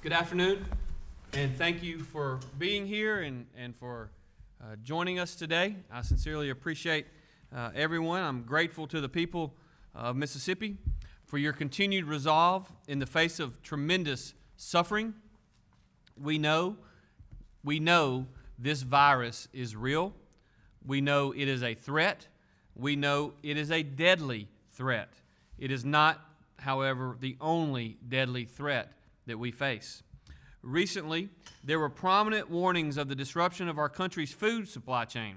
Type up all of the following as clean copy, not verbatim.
Good afternoon, and thank you for being here and for joining us today. I sincerely appreciate everyone. I'm grateful to the people of Mississippi for your continued resolve in the face of tremendous suffering. We know this virus is real. We know it is a threat. We know it is a deadly threat. It is not, however, the only deadly threat that we face. Recently, there were prominent warnings of the disruption of our country's food supply chain.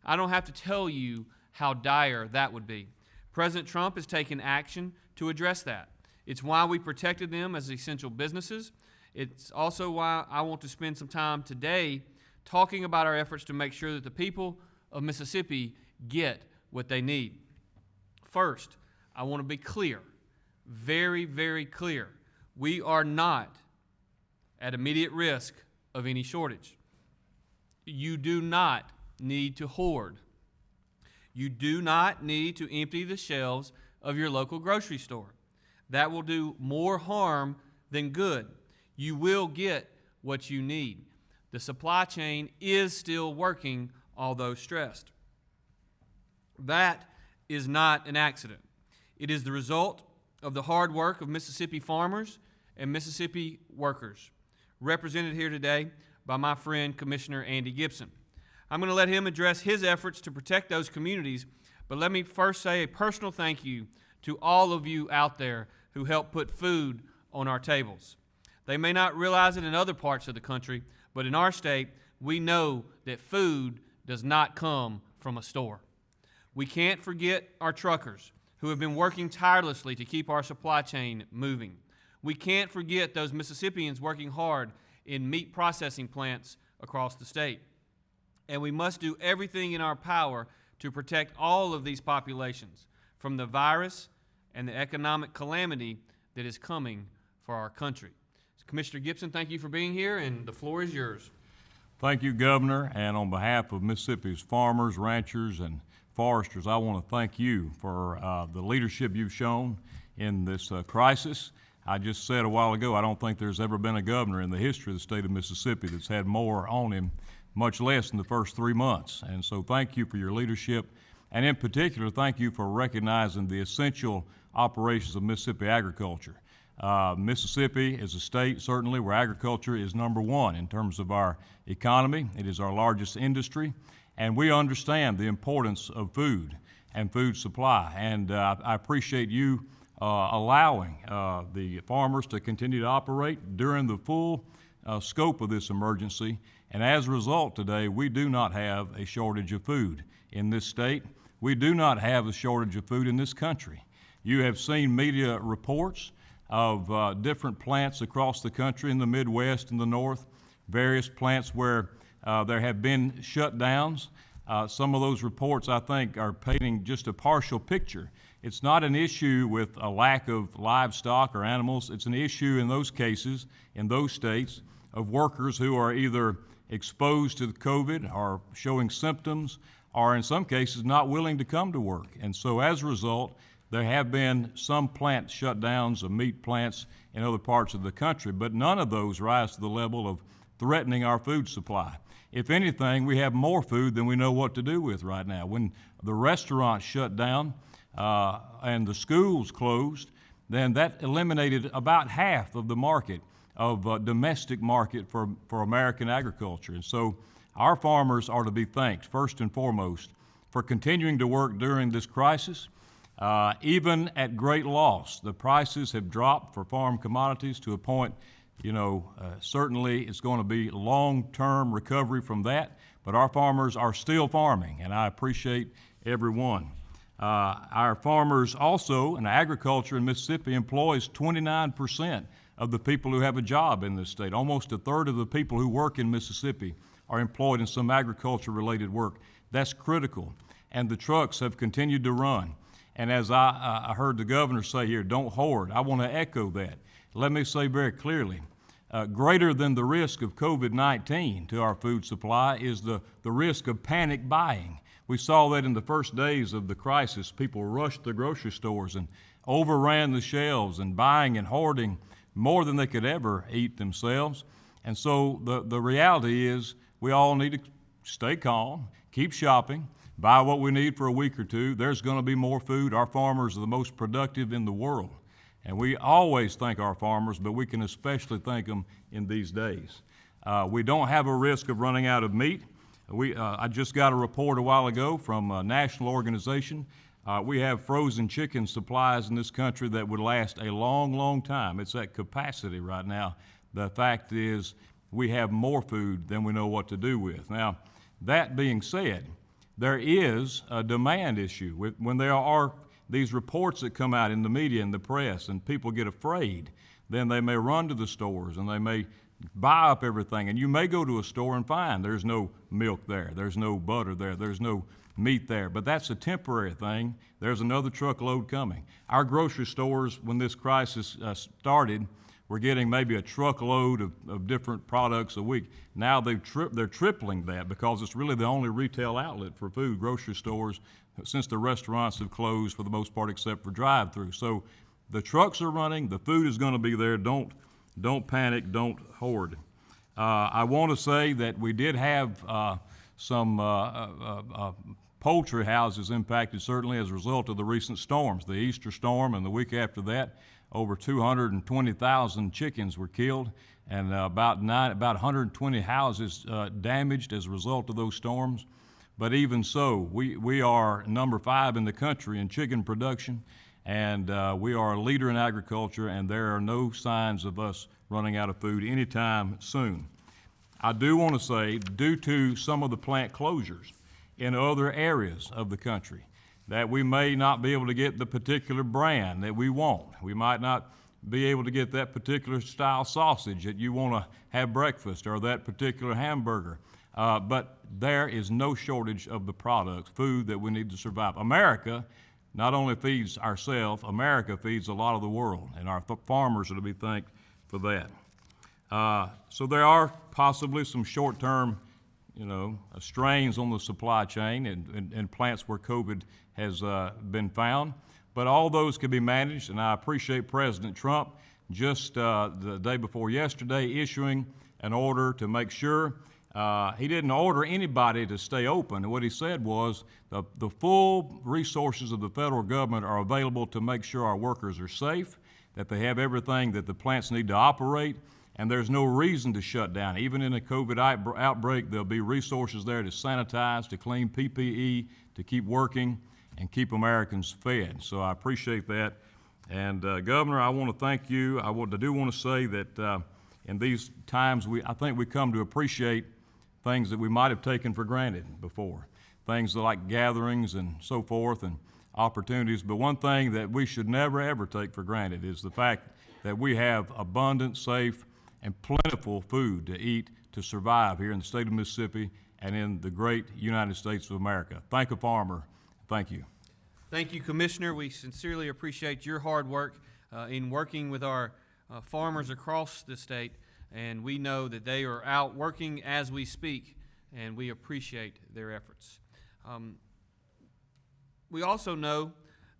I don't have to tell you how dire that would be. President Trump has taken action to address that. It's why we protected them as essential businesses. It's also why I want to spend some time today talking about our efforts to make sure that the people of Mississippi get what they need. First, I want to be clear, very, very clear. We are not at immediate risk of any shortage. You do not need to hoard. You do not need to empty the shelves of your local grocery store. That will do more harm than good. You will get what you need. The supply chain is still working, although stressed. That is not an accident. It is the result of the hard work of Mississippi farmers and Mississippi workers, represented here today by my friend Commissioner Andy Gibson. I'm going to let him address his efforts to protect those communities, but let me first say a personal thank you to all of you out there who help put food on our tables. They may not realize it in other parts of the country, but in our state, we know that food does not come from a store. We can't forget our truckers who have been working tirelessly to keep our supply chain moving. We can't forget those Mississippians working hard in meat processing plants across the state. And we must do everything in our power to protect all of these populations from the virus and the economic calamity that is coming for our country. Commissioner Gibson, thank you for being here, and the floor is yours. Thank you, Governor, and on behalf of Mississippi's farmers, ranchers, and foresters, I want to thank you for the leadership you've shown in this crisis. I just said a while ago, I don't think there's ever been a governor in the history of the state of Mississippi that's had more on him, much less in the first 3 months. And so thank you for your leadership, and in particular, thank you for recognizing the essential operations of Mississippi agriculture. Mississippi is a state, certainly, where agriculture is number one in terms of our economy. It is our largest industry, and we understand the importance of food and food supply. And I appreciate you allowing the farmers to continue to operate during the full scope of this emergency. And as a result, today, we do not have a shortage of food in this state. We do not have a shortage of food in this country. You have seen media reports of different plants across the country, in the Midwest and the North, various plants where there have been shutdowns. Some of those reports, I think, are painting just a partial picture. It's not an issue with a lack of livestock or animals. It's an issue in those cases, in those states, of workers who are either exposed to the COVID or showing symptoms, or in some cases not willing to come to work. And so as a result, there have been some plant shutdowns of meat plants in other parts of the country, but none of those rise to the level of threatening our food supply. If anything, we have more food than we know what to do with right now. When the restaurants shut down and the schools closed, then that eliminated about half of the market, of domestic market for American agriculture. And so our farmers are to be thanked, first and foremost, for continuing to work during this crisis. Even at great loss, the prices have dropped for farm commodities to a point, certainly it's going to be long-term recovery from that, but our farmers are still farming, and I appreciate everyone. Our farmers also, and agriculture in Mississippi employs 29% of the people who have a job in this state. Almost a third of the people who work in Mississippi are employed in some agriculture-related work. That's critical, and the trucks have continued to run. And as I heard the governor say here, don't hoard. I want to echo that. Let me say very clearly, greater than the risk of COVID-19 to our food supply is the risk of panic buying. We saw that in the first days of the crisis. People rushed to grocery stores and overran the shelves and buying and hoarding more than they could ever eat themselves. And so the reality is we all need to stay calm, keep shopping, buy what we need for a week or two. There's going to be more food. Our farmers are the most productive in the world. And we always thank our farmers, but we can especially thank them in these days. We don't have a risk of running out of meat. I just got a report a while ago from a national organization. We have frozen chicken supplies in this country that would last a long, long time. It's at capacity right now. The fact is we have more food than we know what to do with. Now, that being said, there is a demand issue. When there are these reports that come out in the media and the press and people get afraid, then they may run to the stores and they may buy up everything. And you may go to a store and find there's no milk there, there's no butter there, there's no meat there. But that's a temporary thing. There's another truckload coming. Our grocery stores, when this crisis started, were getting maybe a truckload of different products a week. Now they're tripling that because it's really the only retail outlet for food, grocery stores, since the restaurants have closed for the most part except for drive-through. So the trucks are running, the food is going to be there. Don't panic, don't hoard. I want to say that we did have some poultry houses impacted certainly as a result of the recent storms. The Easter storm and the week after that, over 220,000 chickens were killed and about 120 houses damaged as a result of those storms. But even so, we are number 5 in the country in chicken production, and we are a leader in agriculture, and there are no signs of us running out of food anytime soon. I do want to say, due to some of the plant closures in other areas of the country, that we may not be able to get the particular brand that we want. We might not be able to get that particular style sausage that you want to have breakfast or that particular hamburger. But there is no shortage of the products, food that we need to survive. America not only feeds ourselves, America feeds a lot of the world, and our farmers are to be thanked for that. So there are possibly some short-term, strains on the supply chain and plants where COVID has been found, but all those can be managed, and I appreciate President Trump just the day before yesterday issuing an order to make sure. He didn't order anybody to stay open. And what he said was the full resources of the federal government are available to make sure our workers are safe, that they have everything that the plants need to operate, and there's no reason to shut down. Even in a COVID outbreak, there'll be resources there to sanitize, to clean PPE, to keep working, and keep Americans fed. So I appreciate that. And Governor, I want to thank you. I do want to say that in these times, I think we come to appreciate things that we might have taken for granted before, things like gatherings and so forth and opportunities. But one thing that we should never, ever take for granted is the fact that we have abundant, safe, and plentiful food to eat to survive here in the state of Mississippi and in the great United States of America. Thank a farmer. Thank you. Thank you, Commissioner. We sincerely appreciate your hard work in working with our farmers across the state, and we know that they are out working as we speak, and we appreciate their efforts. We also know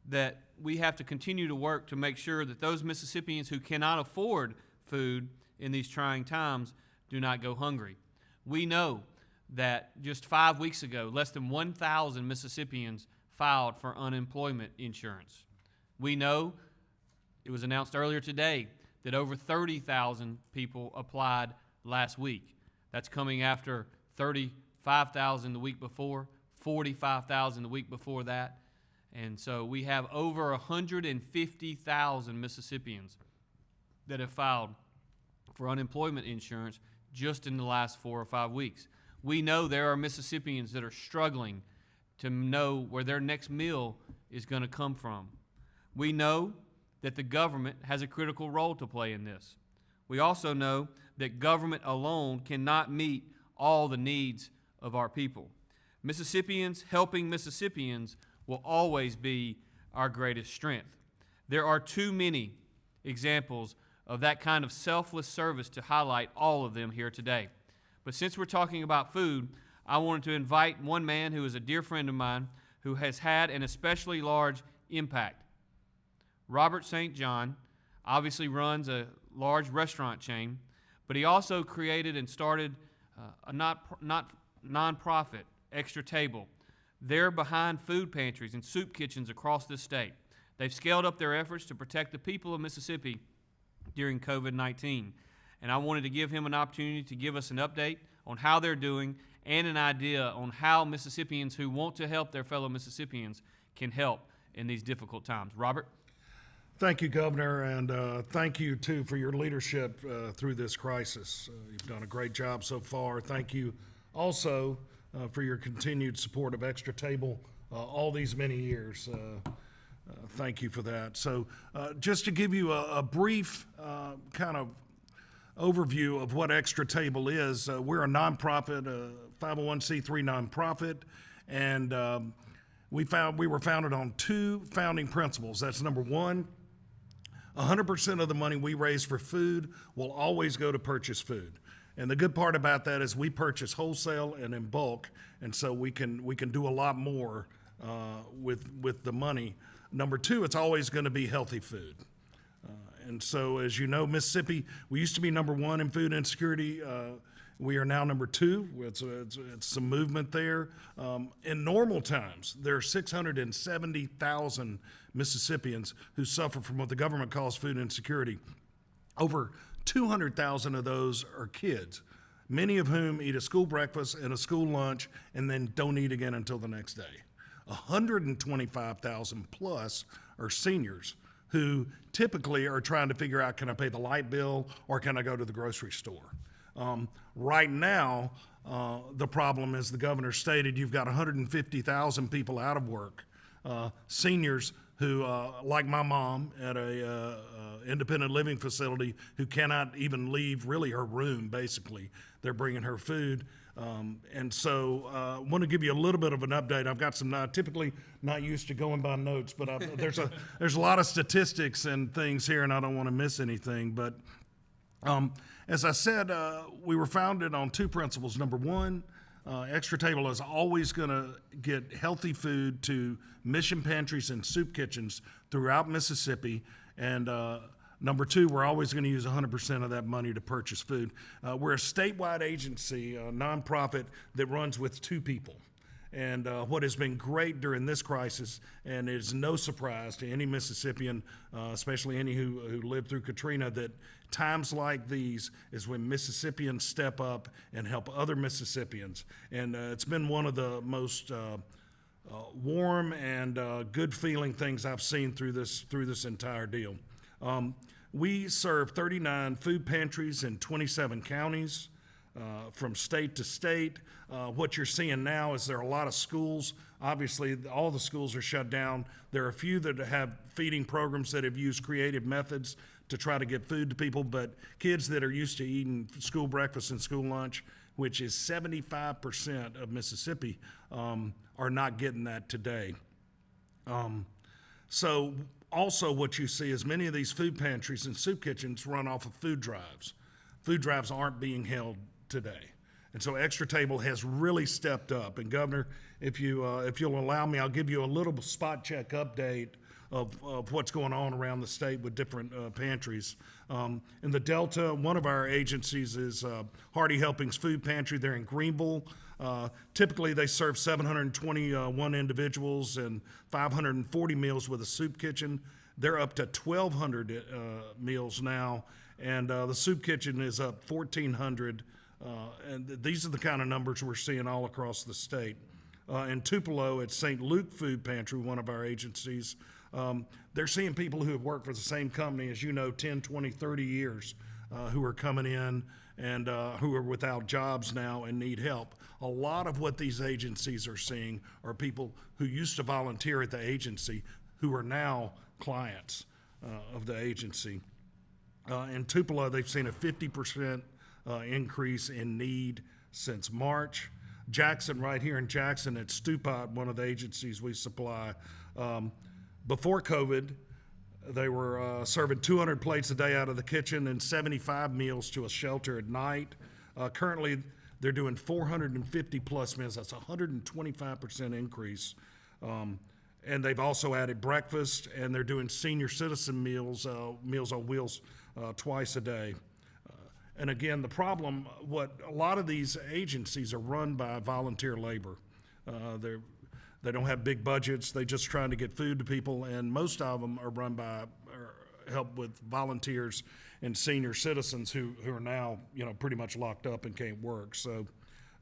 that we have to continue to work to make sure that those Mississippians who cannot afford food in these trying times do not go hungry. We know that just 5 weeks ago, less than 1,000 Mississippians filed for unemployment insurance. We know, it was announced earlier today, that over 30,000 people applied last week. That's coming after 35,000 the week before, 45,000 the week before that. And so we have over 150,000 Mississippians that have filed for unemployment insurance just in the last 4 or 5 weeks. We know there are Mississippians that are struggling to know where their next meal is going to come from. We know that the government has a critical role to play in this. We also know that government alone cannot meet all the needs of our people. Mississippians helping Mississippians will always be our greatest strength. There are too many examples of that kind of selfless service to highlight all of them here today. But since we're talking about food, I wanted to invite one man who is a dear friend of mine who has had an especially large impact. Robert St. John, obviously runs a large restaurant chain, but he also created and started a nonprofit, Extra Table. They're behind food pantries and soup kitchens across this state. They've scaled up their efforts to protect the people of Mississippi during COVID-19. And I wanted to give him an opportunity to give us an update on how they're doing and an idea on how Mississippians who want to help their fellow Mississippians can help in these difficult times. Robert? Thank you, Governor, and thank you, too, for your leadership through this crisis. You've done a great job so far. Thank you also for your continued support of Extra Table all these many years. Thank you for that. So just to give you a brief kind of overview of what Extra Table is, we're a nonprofit, a 501c3 nonprofit, and we were founded on two founding principles. That's number one, 100% of the money we raise for food will always go to purchase food. And the good part about that is we purchase wholesale and in bulk, and so we can do a lot more with the money. Number two, it's always going to be healthy food. And so, as you know, Mississippi, we used to be number one in food insecurity. We are now number two. It's some movement there. In normal times, there are 670,000 Mississippians who suffer from what the government calls food insecurity. Over 200,000 of those are kids, many of whom eat a school breakfast and a school lunch and then don't eat again until the next day. 125,000 plus are seniors who typically are trying to figure out, can I pay the light bill or can I go to the grocery store? Right now, the problem, as the governor stated, you've got 150,000 people out of work, seniors who, like my mom at a independent living facility, who cannot even leave really her room, basically. They're bringing her food. And so I want to give you a little bit of an update. I've got some, typically not used to going by notes, but there's a lot of statistics and things here, and I don't want to miss anything. But as I said, we were founded on two principles. Number one, Extra Table is always going to get healthy food to mission pantries and soup kitchens throughout Mississippi. And number two, we're always going to use 100% of that money to purchase food. We're a statewide agency, a nonprofit that runs with two people. And what has been great during this crisis, and it is no surprise to any Mississippian, especially any who lived through Katrina, that times like these is when Mississippians step up and help other Mississippians. And it's been one of the most warm and good feeling things I've seen through this entire deal. We serve 39 food pantries in 27 counties. From state to state. What you're seeing now is there are a lot of schools. Obviously, all the schools are shut down. There are a few that have feeding programs that have used creative methods to try to get food to people, but kids that are used to eating school breakfast and school lunch, which is 75% of Mississippi, are not getting that today. So also what you see is many of these food pantries and soup kitchens run off of food drives. Food drives aren't being held today. And so Extra Table has really stepped up. And Governor, if you'll allow me, I'll give you a little spot check update of what's going on around the state with different pantries. In the Delta, one of our agencies is Hearty Helpings Food Pantry. They're in Greenville. Typically, they serve 721 individuals and 540 meals with a soup kitchen. They're up to 1,200 meals now, and the soup kitchen is up 1,400. And these are the kind of numbers we're seeing all across the state. In Tupelo, at St. Luke Food Pantry, one of our agencies, they're seeing people who have worked for the same company, as you know, 10, 20, 30 years, who are coming in and who are without jobs now and need help. A lot of what these agencies are seeing are people who used to volunteer at the agency who are now clients of the agency. In Tupelo, they've seen a 50% increase in need since March. Jackson, right here in Jackson at Stupot, one of the agencies we supply, before COVID, they were serving 200 plates a day out of the kitchen and 75 meals to a shelter at night. Currently, they're doing 450 plus meals. That's a 125% increase. And they've also added breakfast, and they're doing senior citizen meals, Meals on Wheels, twice a day. And again, the problem, a lot of these agencies are run by volunteer labor. They don't have big budgets. They're just trying to get food to people, and most of them are run by or help with volunteers and senior citizens who are now, pretty much locked up and can't work. So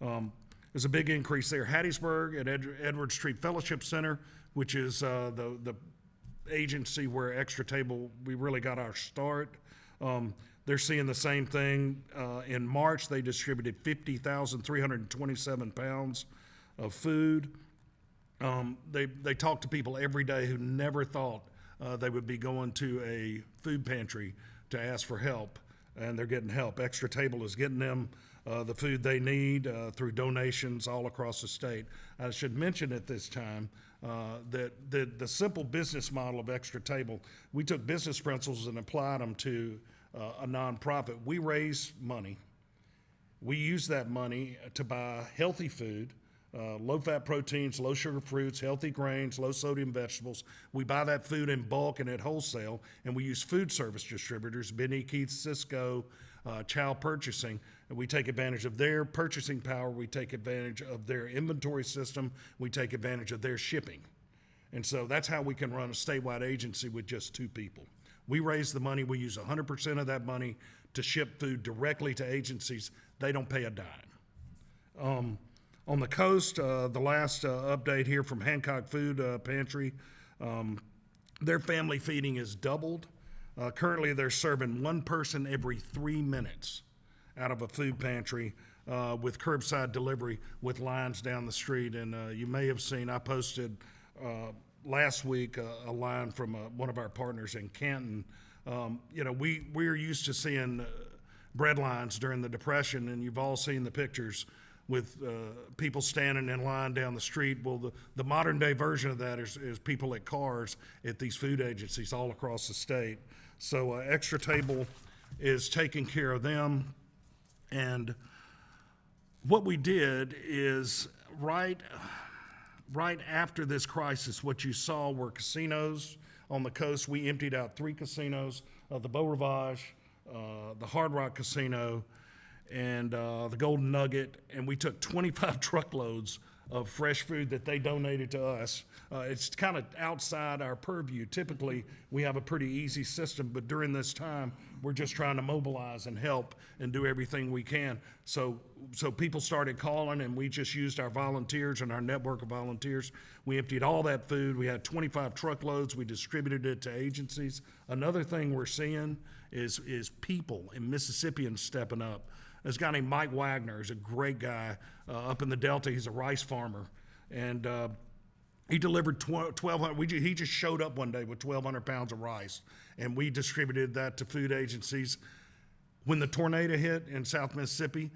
there's a big increase there. Hattiesburg at Edward Street Fellowship Center, which is the agency where Extra Table, we really got our start. They're seeing the same thing. In March, they distributed 50,327 pounds of food. They talk to people every day who never thought they would be going to a food pantry to ask for help, and they're getting help. Extra Table is getting them the food they need through donations all across the state. I should mention at this time that the simple business model of Extra Table, we took business principles and applied them to a nonprofit. We raise money. We use that money to buy healthy food, low-fat proteins, low-sugar fruits, healthy grains, low-sodium vegetables. We buy that food in bulk and at wholesale, and we use food service distributors, Benny, Keith, Cisco, Chow Purchasing, and we take advantage of their purchasing power. We take advantage of their inventory system. We take advantage of their shipping. And so that's how we can run a statewide agency with just 2 people. We raise the money. We use 100% of that money to ship food directly to agencies. They don't pay a dime. On the coast, the last update here from Hancock Food Pantry, their family feeding is doubled. Currently, they're serving 1 person every 3 minutes out of a food pantry with curbside delivery with lines down the street. And you may have seen, I posted last week a line from one of our partners in Canton. We're used to seeing bread lines during the Depression, and you've all seen the pictures with people standing in line down the street. Well, the modern day version of that is people at cars at these food agencies all across the state. So Extra Table is taking care of them. And what we did is right after this crisis, what you saw were casinos on the coast. We emptied out 3 casinos, the Beau Rivage, the Hard Rock Casino, and the Golden Nugget, and we took 25 truckloads of fresh food that they donated to us. It's kind of outside our purview. Typically, we have a pretty easy system, but during this time, we're just trying to mobilize and help and do everything we can. So people started calling, and we just used our volunteers and our network of volunteers. We emptied all that food. We had 25 truckloads. We distributed it to agencies. Another thing we're seeing is people and Mississippians stepping up. This guy named Mike Wagner is a great guy up in the Delta. He's a rice farmer, and he delivered 1,200. He just showed up one day with 1,200 pounds of rice, and we distributed that to food agencies. When the tornado hit in South Mississippi,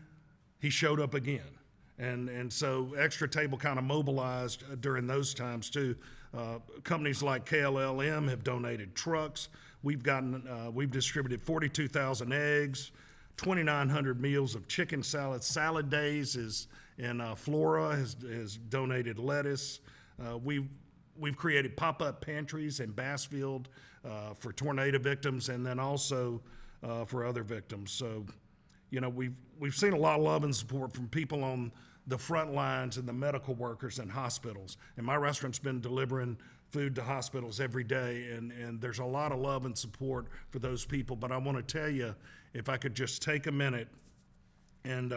he showed up again, and so Extra Table kind of mobilized during those times too. Companies like KLLM have donated trucks. We've distributed 42,000 eggs. 2,900 meals of chicken salad. Salad Days is in Flora has donated lettuce. We've created pop-up pantries in Bassfield for tornado victims, and then also for other victims. So, we've seen a lot of love and support from people on the front lines and the medical workers in hospitals. And my restaurant's been delivering food to hospitals every day, and there's a lot of love and support for those people. But I want to tell you, if I could just take a minute, and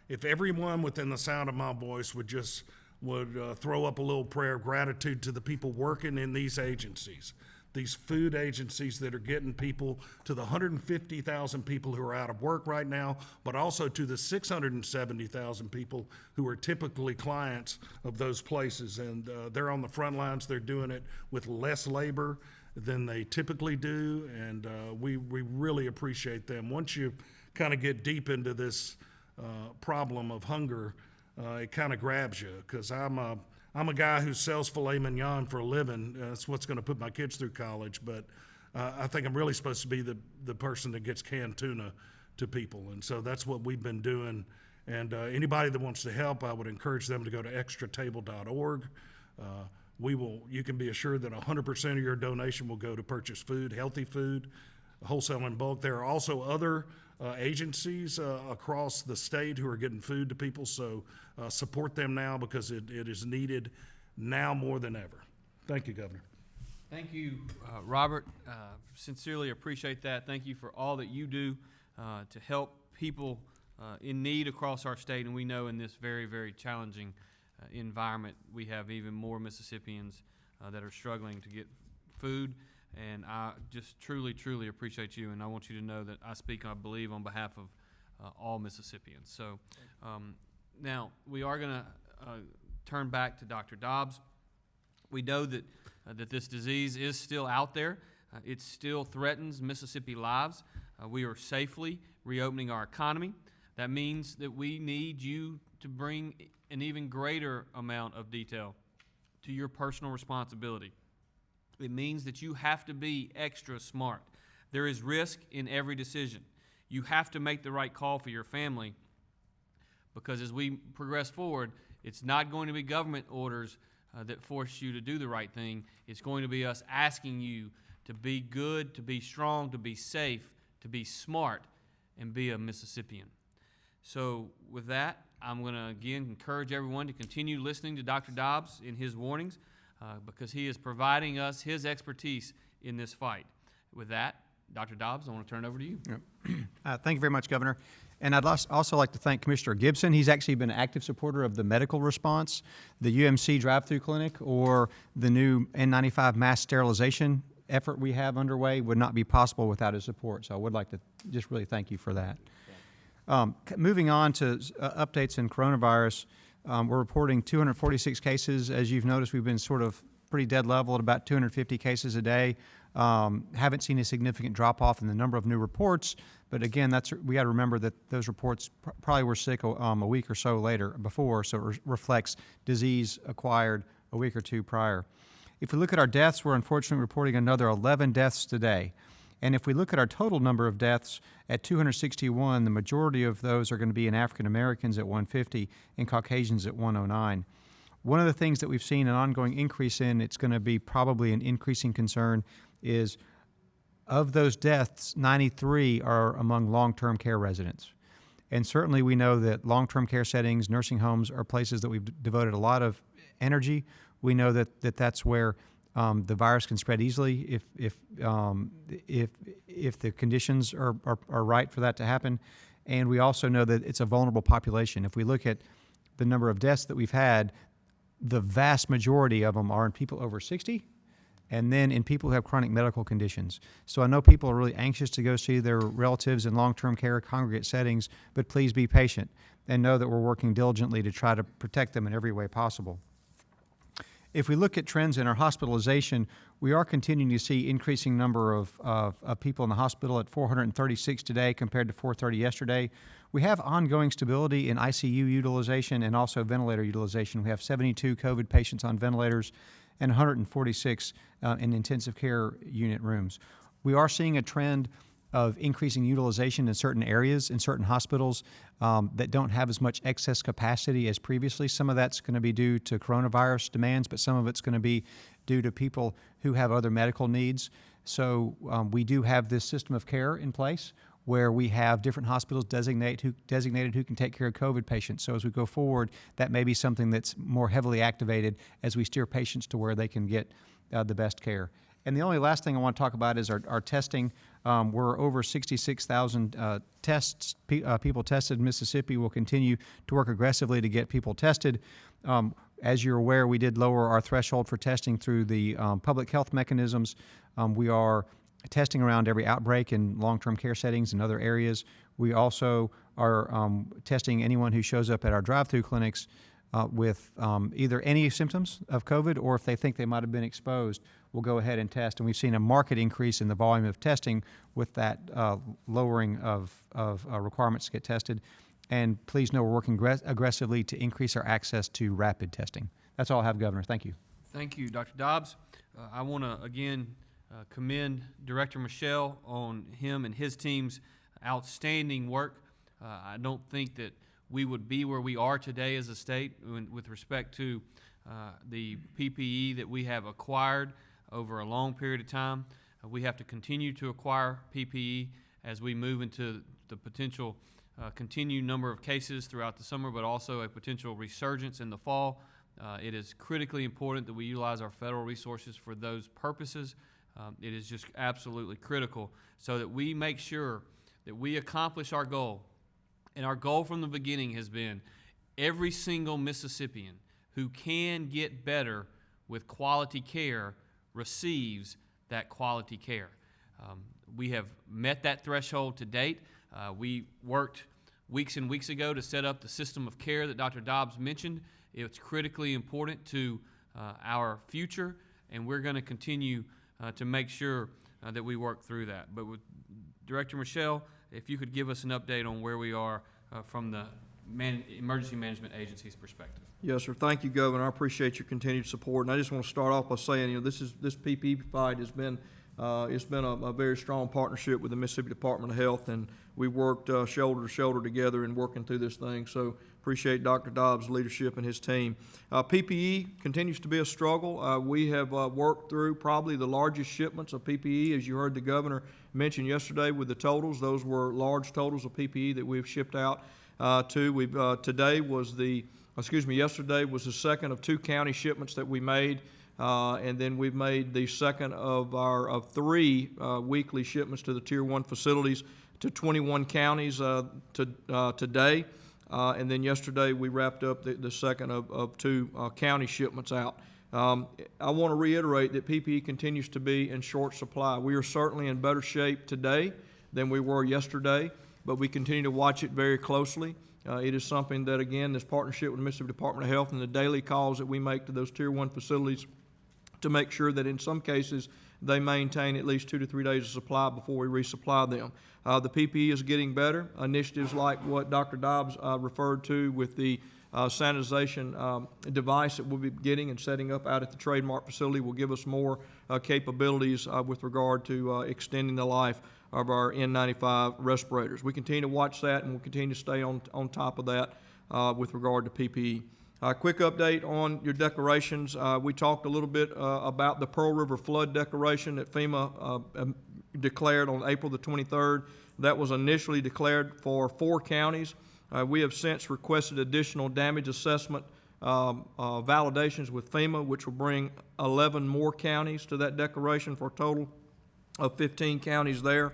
if everyone within the sound of my voice would throw up a little prayer of gratitude to the people working in these agencies, these food agencies that are getting people, to the 150,000 people who are out of work right now, but also to the 670,000 people who are typically clients of those places. And they're on the front lines. They're doing it with less labor than they typically do, and we really appreciate them. Once you kind of get deep into this problem of hunger, it kind of grabs you, because I'm a guy who sells filet mignon for a living. That's what's going to put my kids through college, but I think I'm really supposed to be the person that gets canned tuna to people, and so that's what we've been doing. And anybody that wants to help, I would encourage them to go to extratable.org. you can be assured that 100% of your donation will go to purchase food, healthy food, wholesale and bulk. There are also other agencies across the state who are getting food to people, so support them now because it is needed now more than ever. Thank you, Governor. Thank you, Robert. Sincerely appreciate that. Thank you for all that you do to help people in need across our state, and we know in this very, very challenging environment, we have even more Mississippians that are struggling to get food, and I just truly, truly appreciate you, and I want you to know that I speak, I believe, on behalf of all Mississippians. So now we are going to turn back to Dr. Dobbs. We know that that this disease is still out there. It still threatens Mississippi lives. We are safely reopening our economy. That means that we need you to bring an even greater amount of detail to your personal responsibility. It means that you have to be extra smart. There is risk in every decision. You have to make the right call for your family, because as we progress forward, it's not going to be government orders that force you to do the right thing. It's going to be us asking you to be good, to be strong, to be safe, to be smart, and be a Mississippian. So with that, I'm going to again encourage everyone to continue listening to Dr. Dobbs in his warnings because he is providing us his expertise in this fight. With that, Dr. Dobbs, I want to turn it over to you. Thank you very much, Governor. And I'd also like to thank Commissioner Gibson. He's actually been an active supporter of the medical response, the UMC drive-through clinic, or the new N95 mass sterilization effort we have underway would not be possible without his support. So I would like to just really thank you for that. Moving on to updates in coronavirus, we're reporting 246 cases. As you've noticed, we've been sort of pretty dead level at about 250 cases a day. Haven't seen a significant drop-off in the number of new reports, but again, we got to remember that those reports probably were sick a week or so before, so it reflects disease acquired a week or two prior. If we look at our deaths, we're unfortunately reporting another 11 deaths today. And if we look at our total number of deaths at 261, the majority of those are going to be in African Americans at 150 and Caucasians at 109. One of the things that we've seen an ongoing increase in, it's going to be probably an increasing concern, is of those deaths, 93 are among long-term care residents. And certainly we know that long-term care settings, nursing homes, are places that we've devoted a lot of energy. We know that that's where the virus can spread easily if the conditions are right for that to happen. And we also know that it's a vulnerable population. If we look at the number of deaths that we've had, the vast majority of them are in people over 60 and then in people who have chronic medical conditions. So I know people are really anxious to go see their relatives in long-term care congregate settings, but please be patient and know that we're working diligently to try to protect them in every way possible. If we look at trends in our hospitalization, we are continuing to see increasing number of people in the hospital at 436 today compared to 430 yesterday. We have ongoing stability in ICU utilization and also ventilator utilization. We have 72 COVID patients on ventilators and 146 in intensive care unit rooms. We are seeing a trend of increasing utilization in certain areas, in certain hospitals that don't have as much excess capacity as previously. Some of that's going to be due to coronavirus demands, but some of it's going to be due to people who have other medical needs. So we do have this system of care in place where we have different hospitals designated who can take care of COVID patients. So as we go forward, that may be something that's more heavily activated as we steer patients to where they can get the best care. And the only last thing I want to talk about is our testing. We're over 66,000 tests, people tested in Mississippi. We'll continue to work aggressively to get people tested. As you're aware, we did lower our threshold for testing through the public health mechanisms. We are testing around every outbreak in long-term care settings and other areas. We also are testing anyone who shows up at our drive-through clinics with either any symptoms of COVID or if they think they might have been exposed, we'll go ahead and test. And we've seen a marked increase in the volume of testing with that lowering of requirements to get tested. And please know we're working aggressively to increase our access to rapid testing. That's all I have, Governor. Thank you. Thank you, Dr. Dobbs. I want to, again, commend Director Michelle on him and his team's outstanding work. I don't think that we would be where we are today as a state with respect to the PPE that we have acquired over a long period of time. We have to continue to acquire PPE as we move into the potential continued number of cases throughout the summer, but also a potential resurgence in the fall. It is critically important that we utilize our federal resources for those purposes. It is just absolutely critical so that we make sure that we accomplish our goal. And our goal from the beginning has been every single Mississippian who can get better with quality care receives that quality care. We have met that threshold to date. We worked weeks and weeks ago to set up the system of care that Dr. Dobbs mentioned. It's critically important to our future, and we're going to continue to make sure that we work through that. But with Director Michelle, if you could give us an update on where we are from the emergency management agency's perspective. Yes, sir. Thank you, Governor. I appreciate your continued support. And I just want to start off by saying, this PPE fight has been it's been a very strong partnership with the Mississippi Department of Health, and we worked shoulder to shoulder together in working through this thing. So appreciate Dr. Dobbs' leadership and his team. PPE continues to be a struggle. We have worked through probably the largest shipments of PPE, as you heard the governor mention yesterday with the totals. Those were large totals of PPE that we've shipped out yesterday was the second of 2 county shipments that we made. And then we've made the second of 3 weekly shipments to the Tier 1 facilities to 21 counties today. And then yesterday we wrapped up the second of 2 county shipments out. I want to reiterate that PPE continues to be in short supply. We are certainly in better shape today than we were yesterday, but we continue to watch it very closely. It is something that, again, this partnership with the Mississippi Department of Health and the daily calls that we make to those Tier 1 facilities to make sure that in some cases they maintain at least 2 to 3 days of supply before we resupply them. The PPE is getting better. Initiatives like what Dr. Dobbs referred to with the sanitization device that we'll be getting and setting up out at the trademark facility will give us more capabilities with regard to extending the life of our N95 respirators. We continue to watch that, and we'll continue to stay on top of that with regard to PPE. Quick update on your declarations. We talked a little bit about the Pearl River flood declaration that FEMA declared on April the 23rd. That was initially declared for 4 counties. We have since requested additional damage assessment validations with FEMA, which will bring 11 more counties to that declaration for a total of 15 counties there.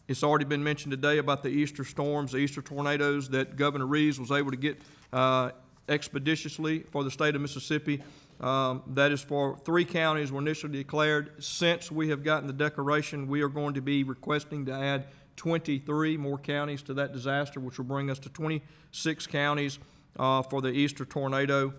It's already been mentioned today about the Easter storms, the Easter tornadoes that Governor Reeves was able to get expeditiously for the state of Mississippi. That is for 3 counties were initially declared. Since we have gotten the declaration, we are going to be requesting to add 23 more counties to that disaster, which will bring us to 26 counties for the Easter tornado.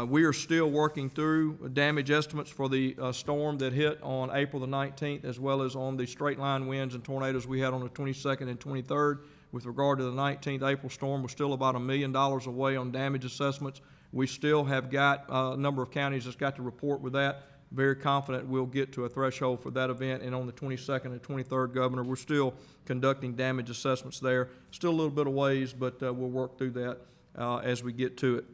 We are still working through damage estimates for the storm that hit on April the 19th, as well as on the straight line winds and tornadoes we had on the 22nd and 23rd. With regard to the 19th April storm, we're still about $1 million away on damage assessments. We still have got a number of counties that's got to report with that. Very confident we'll get to a threshold for that event. And on the 22nd and 23rd, Governor, we're still conducting damage assessments there. Still a little bit of ways, but we'll work through that as we get to it.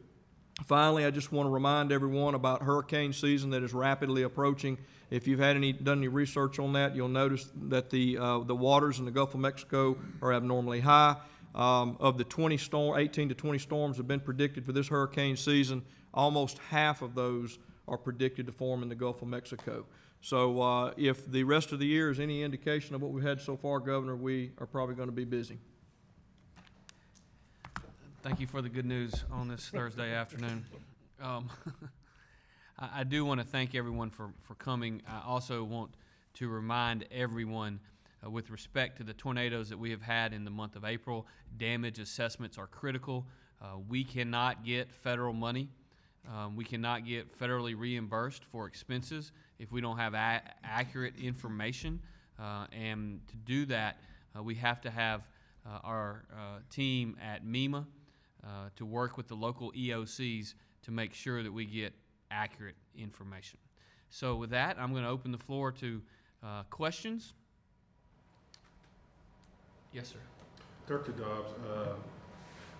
Finally, I just want to remind everyone about hurricane season that is rapidly approaching. If you've done any research on that, you'll notice that the waters in the Gulf of Mexico are abnormally high. Of the 18 to 20 storms that have been predicted for this hurricane season, almost half of those are predicted to form in the Gulf of Mexico. So if the rest of the year is any indication of what we've had so far, Governor, we are probably going to be busy. Thank you for the good news on this Thursday afternoon. I do want to thank everyone for coming. I also want to remind everyone with respect to the tornadoes that we have had in the month of April, damage assessments are critical. We cannot get federal money. We cannot get federally reimbursed for expenses if we don't have accurate information. And to do that, we have to have our team at MEMA to work with the local EOCs to make sure that we get accurate information. So with that, I'm going to open the floor to questions. Yes, sir. Dr. Dobbs,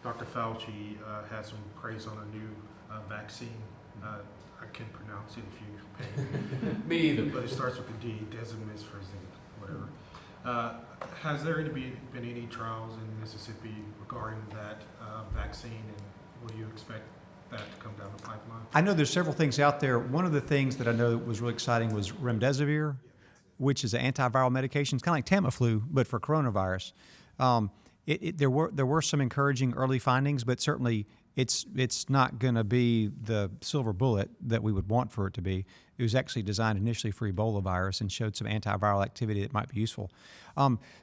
Dr. Fauci had some praise on a new vaccine. I can't pronounce it if you pay. Me either. But it starts with a D, Desimis, for example, whatever. Has there been any trials in Mississippi regarding that vaccine, and what do you expect that to come down the pipeline? I know there's several things out there. One of the things that I know that was really exciting was remdesivir, which is an antiviral medication. It's kind of like Tamiflu, but for coronavirus. There were some encouraging early findings, but certainly it's not going to be the silver bullet that we would want for it to be. It was actually designed initially for Ebola virus and showed some antiviral activity that might be useful.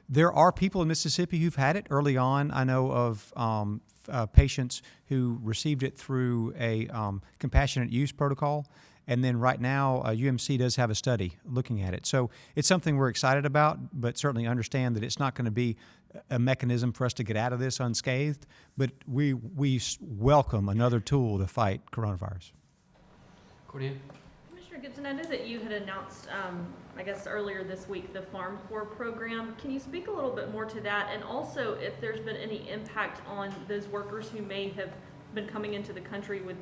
There are people in Mississippi who've had it early on. I know of patients who received it through a compassionate use protocol. And then right now, UMC does have a study looking at it. So it's something we're excited about, but certainly understand that it's not going to be a mechanism for us to get out of this unscathed. But we welcome another tool to fight coronavirus. Cordelia? Commissioner Gibson, I know that you had announced, I guess earlier this week, the Farm Corps program. Can you speak a little bit more to that? And also if there's been any impact on those workers who may have been coming into the country with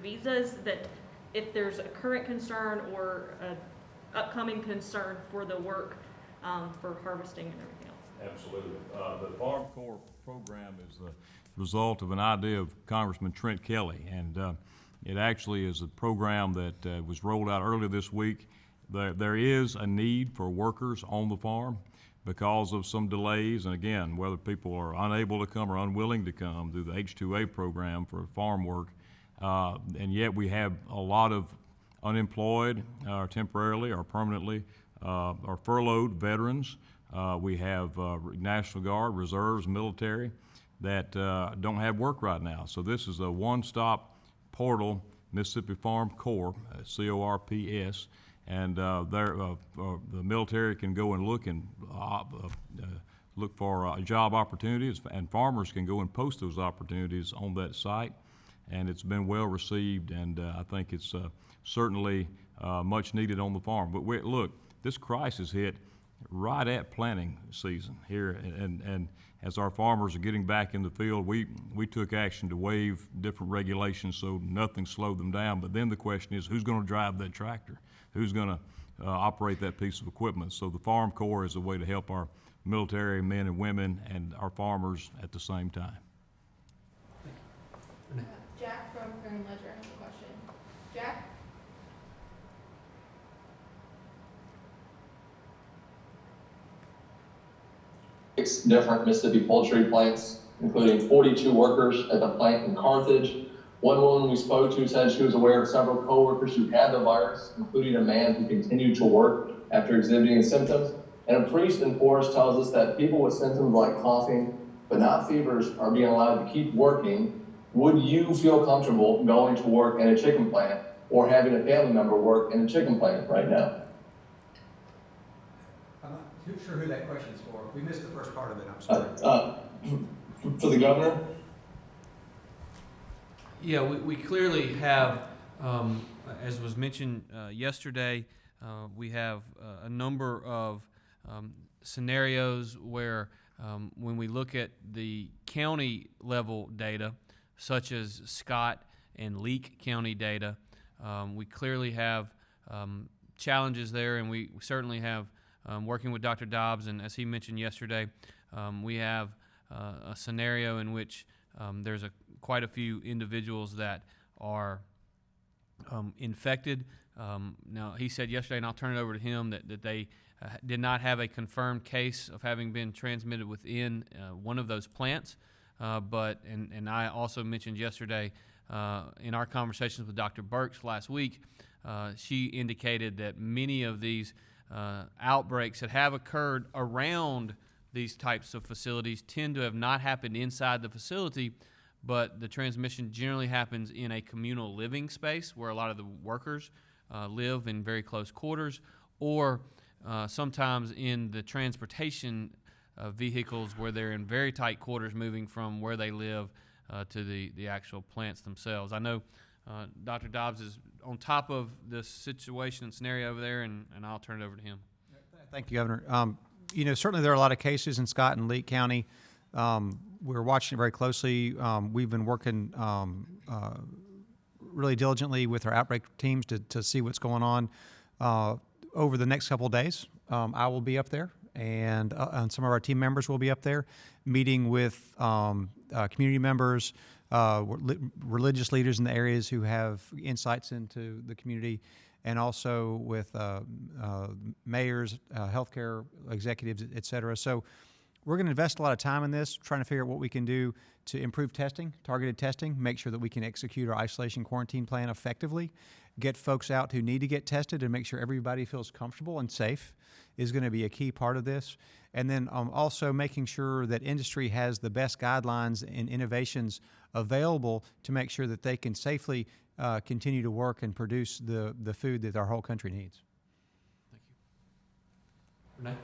visas, that if there's a current concern or an upcoming concern for the work for harvesting and everything else. Absolutely. The Farm Corps program is the result of an idea of Congressman Trent Kelly, and it actually is a program that was rolled out earlier this week. There is a need for workers on the farm because of some delays, and again, whether people are unable to come or unwilling to come through the H-2A program for farm work. And yet we have a lot of unemployed, temporarily or permanently, or furloughed veterans. We have National Guard, reserves, military that don't have work right now. So this is a one-stop portal, Mississippi Farm Corps, CORPS, and the military can go and look for job opportunities, and farmers can go and post those opportunities on that site. And it's been well received, and I think it's certainly much needed on the farm. But look, this crisis hit right at planting season here, and as our farmers are getting back in the field, we took action to waive different regulations so nothing slowed them down. But then the question is, who's going to drive that tractor? Who's going to operate that piece of equipment? So the Farm Corps is a way to help our military men and women and our farmers at the same time. Jack from Grand Ledger has a question. Jack? Six different Mississippi poultry plants, including 42 workers at the plant in Carthage. One woman we spoke to said she was aware of several co-workers who had the virus, including a man who continued to work after exhibiting symptoms. And a priest in Forest tells us that people with symptoms like coughing, but not fevers, are being allowed to keep working. Would you feel comfortable going to work in a chicken plant or having a family member work in a chicken plant right now? I'm not too sure who that question's for. We missed the first part of it, I'm sorry. For the governor? Yeah, we clearly have, as was mentioned yesterday, we have a number of scenarios where when we look at the county level data, such as Scott and Leake County data, we clearly have challenges there, and we certainly have, working with Dr. Dobbs, and as he mentioned yesterday, we have a scenario in which there's quite a few individuals that are infected. Now, he said yesterday, and I'll turn it over to him, that they did not have a confirmed case of having been transmitted within one of those plants. But I also mentioned yesterday in our conversations with Dr. Burks last week, she indicated that many of these outbreaks that have occurred around these types of facilities tend to have not happened inside the facility, but the transmission generally happens in a communal living space where a lot of the workers live in very close quarters, or sometimes in the transportation vehicles where they're in very tight quarters moving from where they live to the actual plants themselves. I know Dr. Dobbs is on top of this situation and scenario over there, and I'll turn it over to him. Thank you, Governor. Certainly there are a lot of cases in Scott and Leake County. We're watching it very closely. We've been working really diligently with our outbreak teams to see what's going on. Over the next couple of days, I will be up there, and some of our team members will be up there, meeting with community members, religious leaders in the areas who have insights into the community, and also with mayors, healthcare executives, et cetera. So we're going to invest a lot of time in this, trying to figure out what we can do to improve testing, targeted testing, make sure that we can execute our isolation quarantine plan effectively, get folks out who need to get tested, and make sure everybody feels comfortable and safe is going to be a key part of this. And then also making sure that industry has the best guidelines and innovations available to make sure that they can safely continue to work and produce the food that our whole country needs. Thank you. Renee?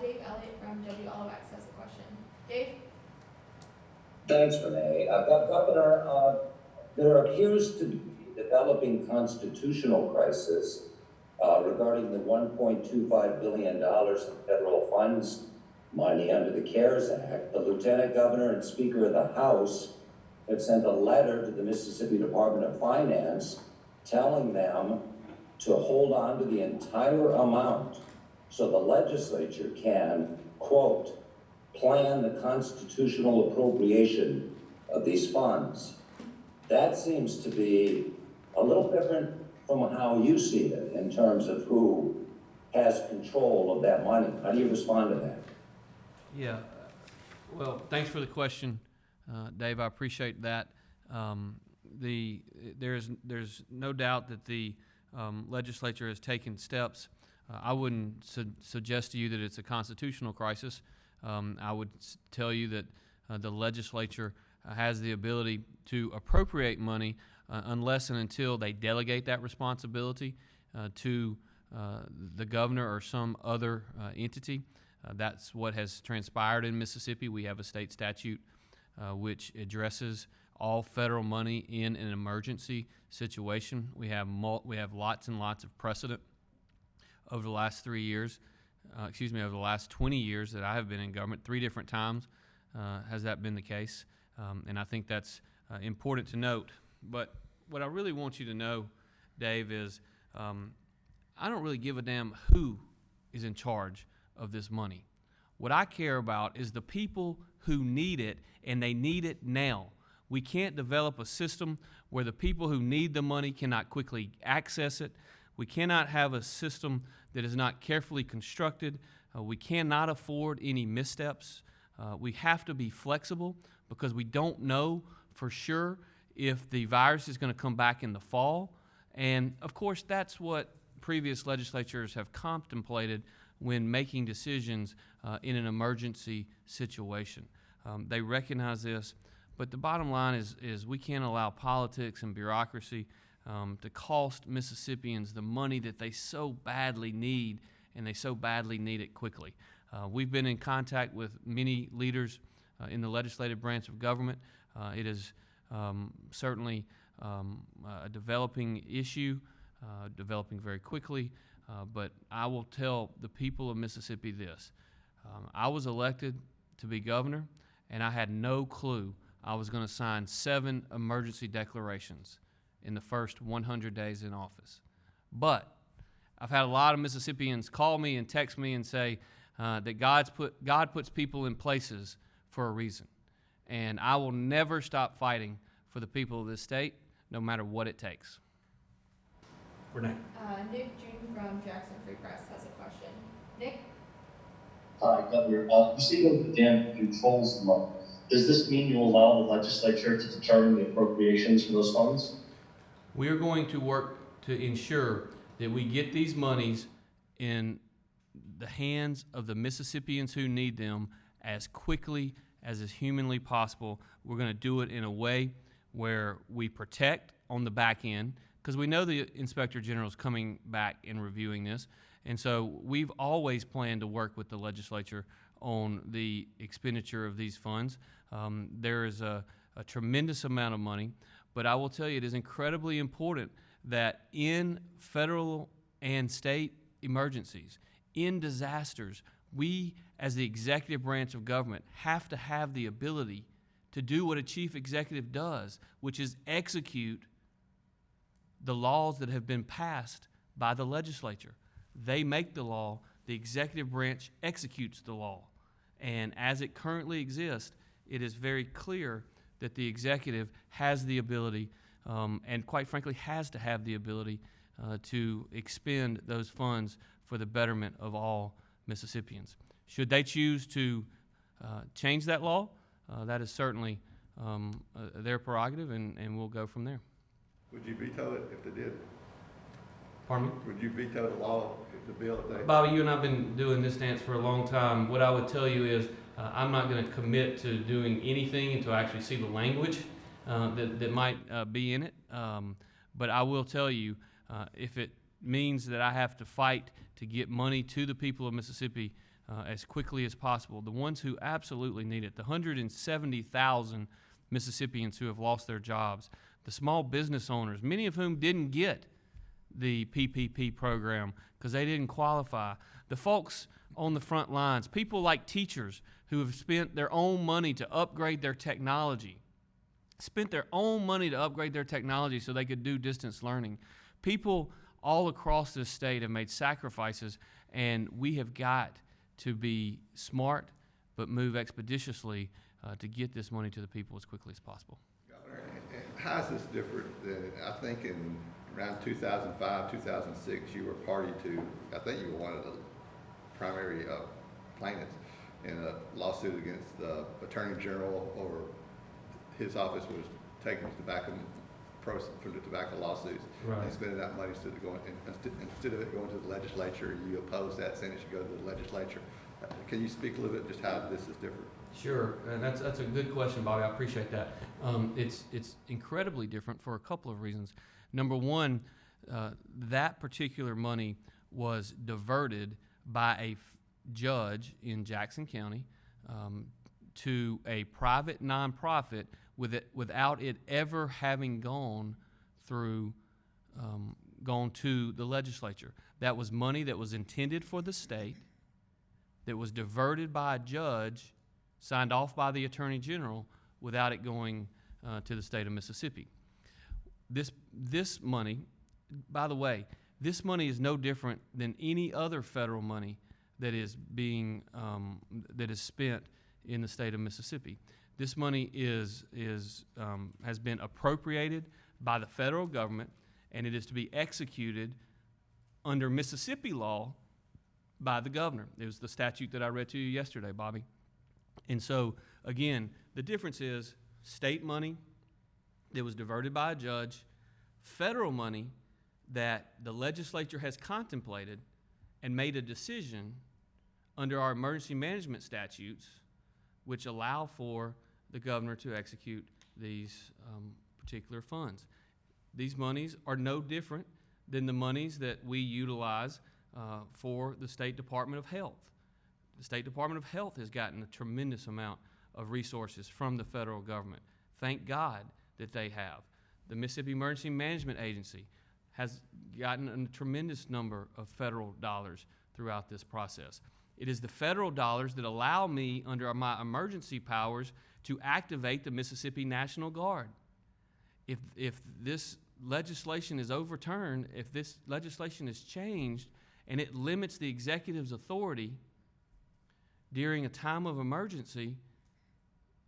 Dave Elliott from WLOX has a question. Dave? Thanks, Renee. Governor, there appears to be a developing constitutional crisis regarding the $1.25 billion in federal funds money under the CARES Act. The Lieutenant Governor and Speaker of the House have sent a letter to the Mississippi Department of Finance telling them to hold on to the entire amount so the legislature can, quote, plan the constitutional appropriation of these funds. That seems to be a little different from how you see it in terms of who has control of that money. How do you respond to that? Yeah, well, thanks for the question, Dave. I appreciate that. There's no doubt that the legislature has taken steps. I wouldn't suggest to you that it's a constitutional crisis. I would tell you that the legislature has the ability to appropriate money unless and until they delegate that responsibility to the governor or some other entity. That's what has transpired in Mississippi. We have a state statute which addresses all federal money in an emergency situation. We have lots and lots of precedent over the last 3 years. Over the last 20 years that I have been in government, 3 different times has that been the case. And I think that's important to note. But what I really want you to know, Dave, is I don't really give a damn who is in charge of this money. What I care about is the people who need it, and they need it now. We can't develop a system where the people who need the money cannot quickly access it. We cannot have a system that is not carefully constructed. We cannot afford any missteps. We have to be flexible because we don't know for sure if the virus is going to come back in the fall. And of course, that's what previous legislatures have contemplated when making decisions in an emergency situation. They recognize this, but the bottom line is we can't allow politics and bureaucracy to cost Mississippians the money that they so badly need, and they so badly need it quickly. We've been in contact with many leaders in the legislative branch of government. It is certainly a developing issue, developing very quickly, but I will tell the people of Mississippi this. I was elected to be governor, and I had no clue I was going to sign 7 emergency declarations in the first 100 days in office. But I've had a lot of Mississippians call me and text me and say that God puts people in places for a reason. And I will never stop fighting for the people of this state, no matter what it takes. Renee. Nick June from Jackson Free Press has a question. Nick? Hi, Governor. You speak of the dam controls the money. Does this mean you allow the legislature to determine the appropriations for those funds? We are going to work to ensure that we get these monies in the hands of the Mississippians who need them as quickly as is humanly possible. We're going to do it in a way where we protect on the back end, because we know the Inspector General is coming back and reviewing this. And so we've always planned to work with the legislature on the expenditure of these funds. There is a tremendous amount of money, but I will tell you it is incredibly important that in federal and state emergencies, in disasters, we as the executive branch of government have to have the ability to do what a chief executive does, which is execute the laws that have been passed by the legislature. They make the law, the executive branch executes the law. And as it currently exists, it is very clear that the executive has the ability, and quite frankly has to have the ability, to expend those funds for the betterment of all Mississippians. Should they choose to change that law, that is certainly their prerogative, and we'll go from there. Would you veto it if they did? Pardon me? Would you veto the law, the bill if they? Bobby, you and I have been doing this dance for a long time. What I would tell you is I'm not going to commit to doing anything until I actually see the language that might be in it. But I will tell you, if it means that I have to fight to get money to the people of Mississippi as quickly as possible, the ones who absolutely need it, the 170,000 Mississippians who have lost their jobs, the small business owners, many of whom didn't get the PPP program because they didn't qualify, the folks on the front lines, people like teachers who have spent their own money to upgrade their technology, so they could do distance learning. People all across this state have made sacrifices, and we have got to be smart but move expeditiously to get this money to the people as quickly as possible. Governor, how is this different than, I think in around 2005, 2006, you were party to, I think you were one of the primary plaintiffs in a lawsuit against the Attorney General over his office was taking tobacco from the tobacco lawsuits, right, and spending that money instead of it going to the legislature. You oppose that, saying it should go to the legislature. Can you speak a little bit just how this is different? Sure, and that's a good question, Bobby. I appreciate that. It's incredibly different for a couple of reasons. Number one, that particular money was diverted by a judge in Jackson County to a private nonprofit without it ever having gone to the legislature. That was money that was intended for the state, that was diverted by a judge, signed off by the Attorney General, without it going to the state of Mississippi. This money, by the way, this money is no different than any other federal money that is being that is spent in the state of Mississippi. This money has been appropriated by the federal government, and it is to be executed under Mississippi law by the governor. It was the statute that I read to you yesterday, Bobby. And so, again, the difference is state money that was diverted by a judge, federal money that the legislature has contemplated and made a decision under our emergency management statutes, which allow for the governor to execute these particular funds. These monies are no different than the monies that we utilize for the State Department of Health. The State Department of Health has gotten a tremendous amount of resources from the federal government. Thank God that they have. The Mississippi Emergency Management Agency has gotten a tremendous number of federal dollars throughout this process. It is the federal dollars that allow me, under my emergency powers, to activate the Mississippi National Guard. If this legislation is overturned, if this legislation is changed, and it limits the executive's authority during a time of emergency,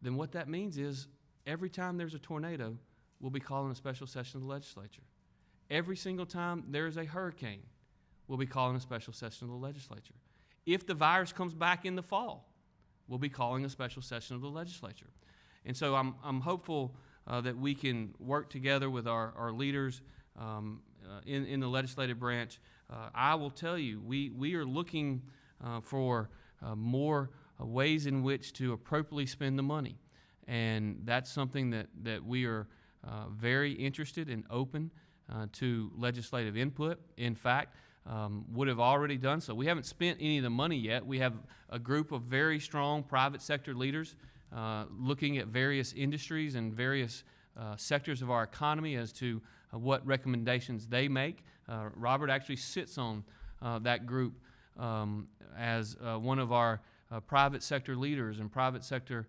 then what that means is every time there's a tornado, we'll be calling a special session of the legislature. Every single time there's a hurricane, we'll be calling a special session of the legislature. If the virus comes back in the fall, we'll be calling a special session of the legislature. And so I'm hopeful that we can work together with our leaders in the legislative branch. I will tell you, we are looking for more ways in which to appropriately spend the money. And that's something that we are very interested and open to legislative input. In fact, would have already done so. We haven't spent any of the money yet. We have a group of very strong private sector leaders looking at various industries and various sectors of our economy as to what recommendations they make. Robert actually sits on that group as one of our private sector leaders and private sector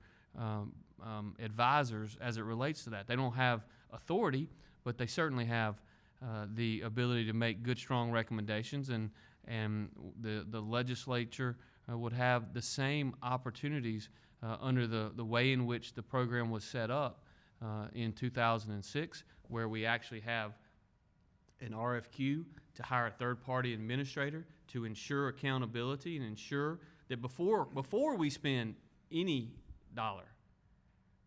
advisors as it relates to that. They don't have authority, but they certainly have the ability to make good, strong recommendations, and the legislature would have the same opportunities under the way in which the program was set up in 2006, where we actually have an RFQ to hire a third-party administrator to ensure accountability and ensure that before we spend any dollar,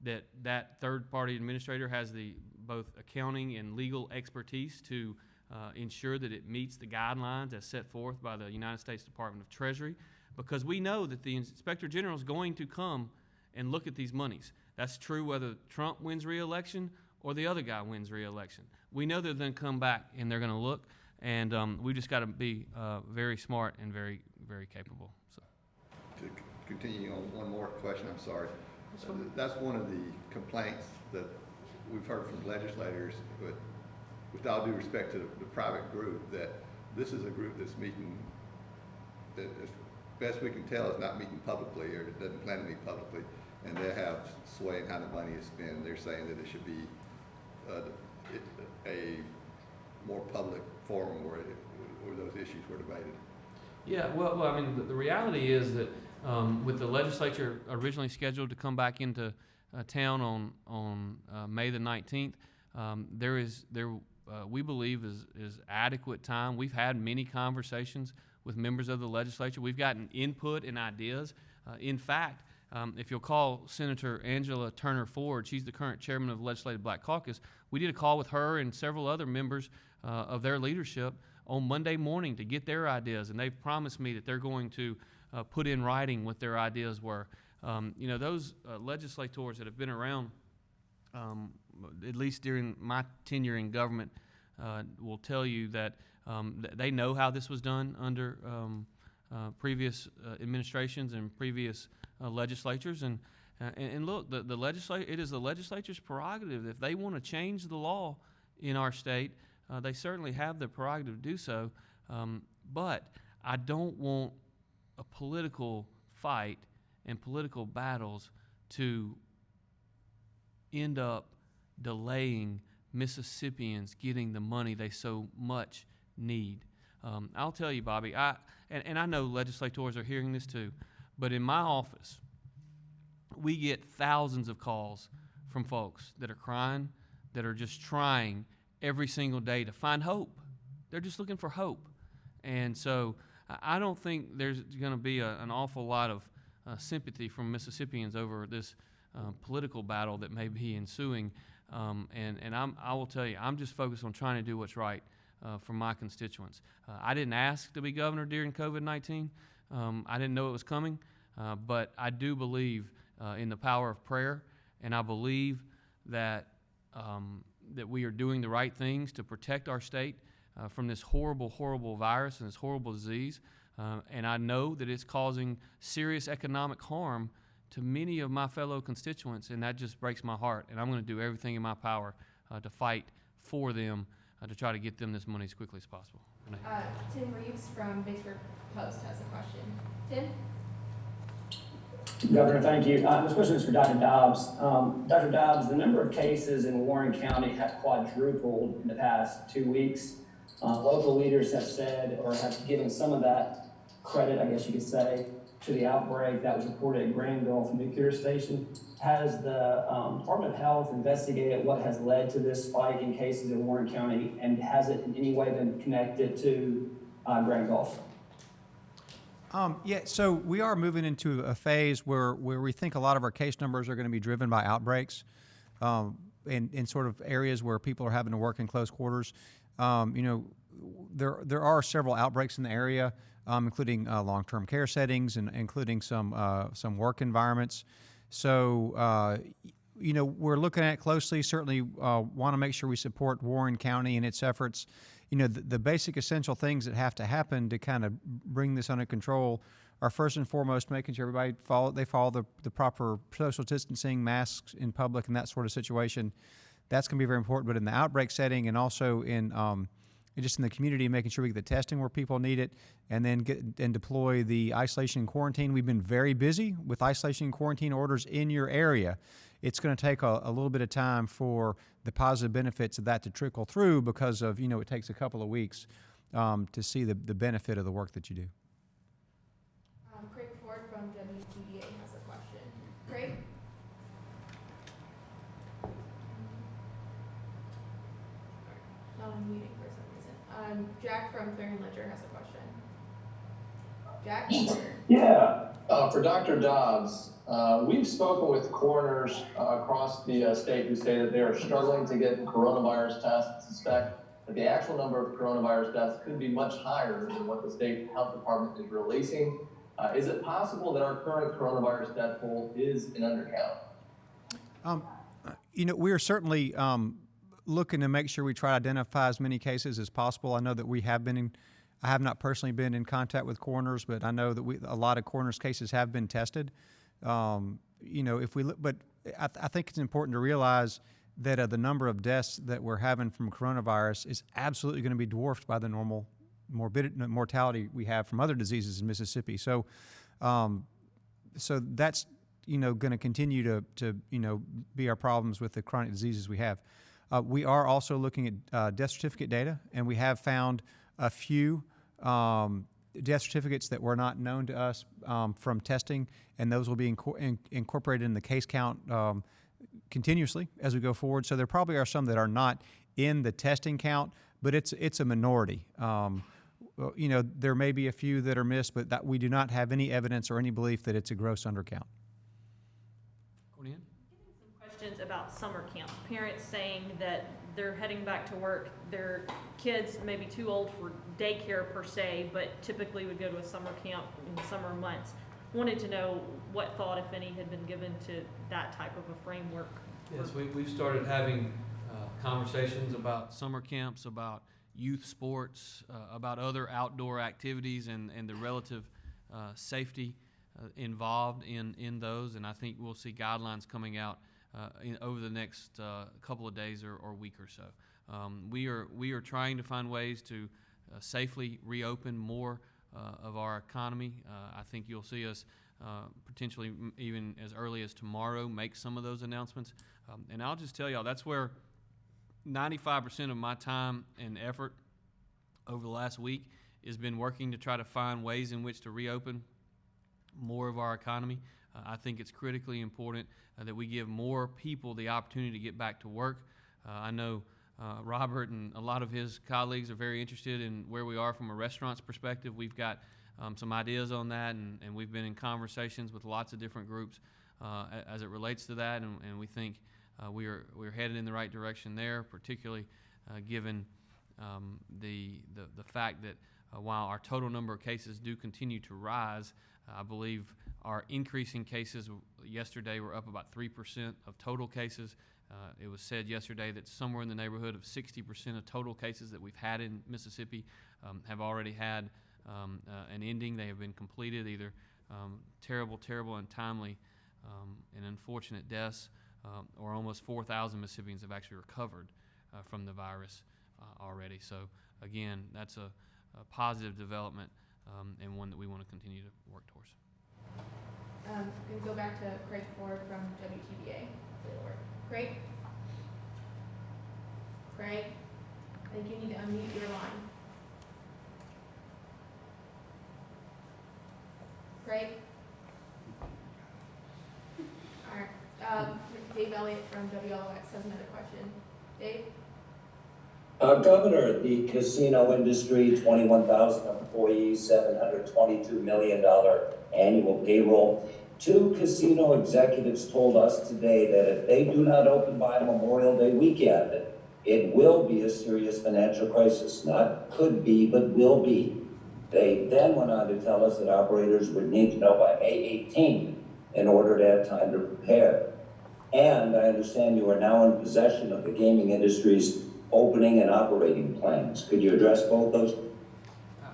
that third-party administrator has the both accounting and legal expertise to ensure that it meets the guidelines as set forth by the United States Department of Treasury, because we know that the Inspector General is going to come and look at these monies. That's true whether Trump wins re-election or the other guy wins re-election. We know they're going to come back and they're going to look, and we just got to be very smart and very, very capable. So. To continue on one more question, I'm sorry. That's one of the complaints that we've heard from legislators, but with all due respect to the private group, that this is a group that's meeting, that as best we can tell is not meeting publicly, or it doesn't plan to meet publicly, and they have sway in how the money is spent. They're saying that it should be a more public forum where those issues were debated. Yeah, well, I mean, the reality is that with the legislature originally scheduled to come back into town on May the 19th, we believe is adequate time. We've had many conversations with members of the legislature. We've gotten input and ideas. In fact, if you'll call Senator Angela Turner Ford, she's the current chairman of the Legislative Black Caucus. We did a call with her and several other members of their leadership on Monday morning to get their ideas, and they've promised me that they're going to put in writing what their ideas were. Those legislators that have been around, at least during my tenure in government, will tell you that they know how this was done under previous administrations and previous legislatures, and look, it is the legislature's prerogative. If they want to change the law in our state, they certainly have the prerogative to do so. But I don't want a political fight and political battles to end up delaying Mississippians getting the money they so much need. I'll tell you, Bobby, and I know legislators are hearing this too, but in my office, we get thousands of calls from folks that are crying, that are just trying every single day to find hope. They're just looking for hope. And so I don't think there's going to be an awful lot of sympathy from Mississippians over this political battle that may be ensuing. And I will tell you, I'm just focused on trying to do what's right for my constituents. I didn't ask to be governor during COVID-19. I didn't know it was coming, but I do believe in the power of prayer, and I believe that that we are doing the right things to protect our state from this horrible, horrible virus and this horrible disease. And I know that it's causing serious economic harm to many of my fellow constituents, and that just breaks my heart. And I'm going to do everything in my power to fight for them, to try to get them this money as quickly as possible. Tate Reeves from Vicksburg Post has a question. Tim? Governor, thank you. This question is for Dr. Dobbs. Dr. Dobbs, the number of cases in Warren County have quadrupled in the past 2 weeks. Local leaders have said, or have given some of that credit, I guess you could say, to the outbreak that was reported at Grand Gulf Nuclear Station. Has the Department of Health investigated what has led to this spike in cases in Warren County, and has it in any way been connected to Grand Gulf? Yeah, so we are moving into a phase where we think a lot of our case numbers are going to be driven by outbreaks in sort of areas where people are having to work in close quarters. There are several outbreaks in the area, including long-term care settings and including some work environments. So, we're looking at it closely. Certainly want to make sure we support Warren County in its efforts. The basic essential things that have to happen to kind of bring this under control are first and foremost making sure everybody follow the proper social distancing, masks in public, and that sort of situation. That's going to be very important. But in the outbreak setting and also in and just in the community, making sure we get the testing where people need it, and then get and deploy the isolation and quarantine. We've been very busy with isolation and quarantine orders in your area. It's going to take a little bit of time for the positive benefits of that to trickle through because of, it takes a couple of weeks to see the benefit of the work that you do. Craig Ford from WTBA has a question. Craig? Not unmuting for some reason. Jack from Clarion Ledger has a question. Jack? Yeah, for Dr. Dobbs, we've spoken with coroners across the state who say that they are struggling to get coronavirus tests, suspect that the actual number of coronavirus deaths could be much higher than what the state health department is releasing. Is it possible that our current coronavirus death toll is an undercount? We are certainly looking to make sure we try to identify as many cases as possible. I know that I have not personally been in contact with coroners, but I know that a lot of coroners' cases have been tested. If we look, but I think it's important to realize that the number of deaths that we're having from coronavirus is absolutely going to be dwarfed by the normal mortality we have from other diseases in Mississippi. So that's going to continue to be our problems with the chronic diseases we have. We are also looking at death certificate data, and we have found a few death certificates that were not known to us from testing, and those will be incorporated in the case count continuously as we go forward. So there probably are some that are not in the testing count, but it's a minority. There may be a few that are missed, but that we do not have any evidence or any belief that it's a gross undercount. Getting some questions about summer camp. Parents saying that they're heading back to work. Their kids may be too old for daycare per se, but typically would go to a summer camp in the summer months. Wanted to know what thought, if any, had been given to that type of a framework. Yes, we've started having conversations about summer camps, about youth sports, about other outdoor activities and the relative safety involved in those. And I think we'll see guidelines coming out over the next couple of days or week or so. We are trying to find ways to safely reopen more of our economy. I think you'll see us potentially even as early as tomorrow make some of those announcements. And I'll just tell y'all, that's where 95% of my time and effort over the last week has been working to try to find ways in which to reopen more of our economy. I think it's critically important that we give more people the opportunity to get back to work. I know Robert and a lot of his colleagues are very interested in where we are from a restaurant's perspective. We've got some ideas on that, and we've been in conversations with lots of different groups as it relates to that, and we think we're headed in the right direction there, particularly given the fact that while our total number of cases do continue to rise, I believe our increasing cases yesterday were up about 3% of total cases. It was said yesterday that somewhere in the neighborhood of 60% of total cases that we've had in Mississippi have already had an ending. They have been completed, either terrible, untimely, and unfortunate deaths, or almost 4,000 Mississippians have actually recovered from the virus already. So again, that's a positive development and one that we want to continue to work towards. I'm going to go back to Craig Ford from WTBA. Craig? Craig? I think you need to unmute your line. Craig? All right. Dave Elliott from WLOX has another question. Dave? Governor, the casino industry, 21,000 employees, $722 million annual payroll. 2 casino executives told us today that if they do not open by Memorial Day weekend, it will be a serious financial crisis. Not could be, but will be. They then went on to tell us that operators would need to know by May 18th in order to have time to prepare. And I understand you are now in possession of the gaming industry's opening and operating plans. Could you address both those?